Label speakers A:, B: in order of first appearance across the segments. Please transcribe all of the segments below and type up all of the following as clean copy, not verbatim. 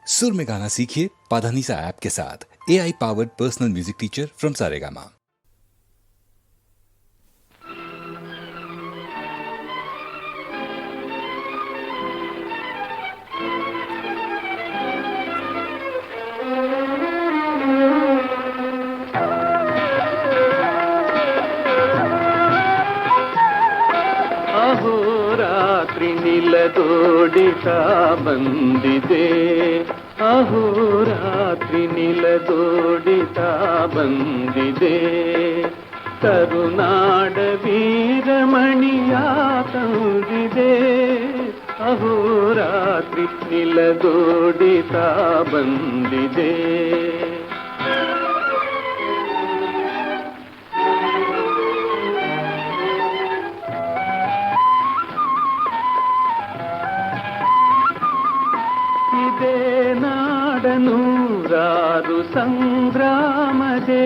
A: सुर में गाना सीखिए पाधानीसा ऐप के साथ। AI powered personal music teacher from Saregama.
B: ಅಹೋರಾತ್ರಿ ನಿಲದೋಡಿತಾ ಬಂದಿದೆ, ಅಹೋರಾತ್ರಿ ನಿಲದೋಡಿತಾ ಬಂದಿದೆ. ಕರುನಾಡ ವೀರಮಣಿಯ ತಂದಿದೆ, ಅಹೋರಾತ್ರಿ ನಿಲದೋಡಿತಾ ಬಂದಿದೆ. ಇದೇ ನಾಡನೂರಾರು ಸಂಗ್ರಾಮದೆ,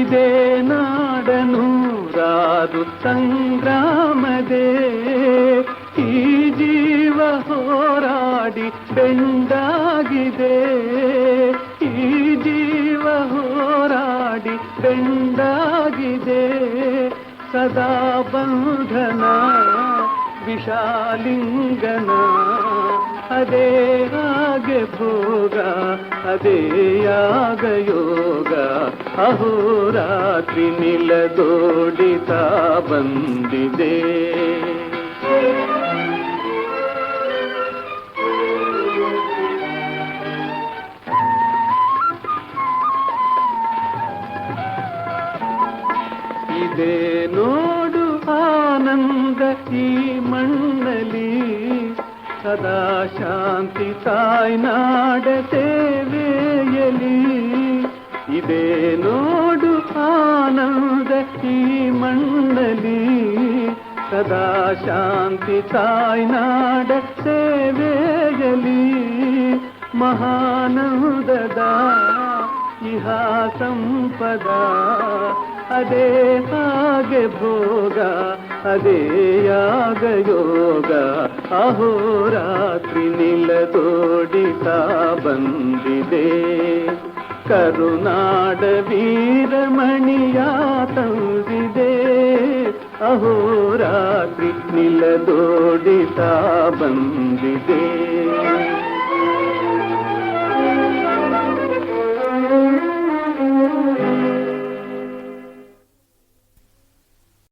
B: ಇದೇ ನಾಡನೂರಾರು ಸಂಗ್ರಾಮದೆ. ಈ ಜೀವ ಹೋರಾಡಿ ಬೆಂಡಾಗಿದೆ, ಈ ಜೀವ ಹೋರಾಡಿ ಬೆಂಡಾಗಿದೆ. ಸದಾ ಬಂಧನ ವಿಷಾಲಿಂಗನ, ಅದೇ ಹಾಗೆ ಭೋಗ, ಅದೇ ಯಾಗ ಯೋಗ. ಅಹೋರಾತ್ರಿ ನಿಲದೋಡಿತಾ ಬಂದಿದೆ. ಇದೇ ನೋಡು ಆನಂದ ಈ ಮಣ್ಣಲಿ, ಸದಾ ಶಾಂತಿ ತಾಯ್ನಾಡ ಸೇವೆಯಲಿ. ಇದೇ ನೋಡು ಆನಂದ ಈ ಮಣ್ಣಲಿ, ಸದಾ ಶಾಂತಿ ತಾಯ್ನಾಡ ಸೇವೆಯಲಿ. ಮಹಾನಂದದ ಇಹ ಸಂಪದ, ಅದೇ ಹಾಗೆ ಭೋಗ, ಅದೇ ಯಾಗ ಯೋಗ. ಅಹೋರಾತ್ರಿ ನಿಲದೋಡಿತಾ ಬಂದಿದೆ, ಕರುನಾಡ ವೀರಮಣಿಯ ತಂದಿದೆ. ಅಹೋರಾತ್ರಿ ನಿಲದೋಡಿತಾ ಬಂದಿದೆ.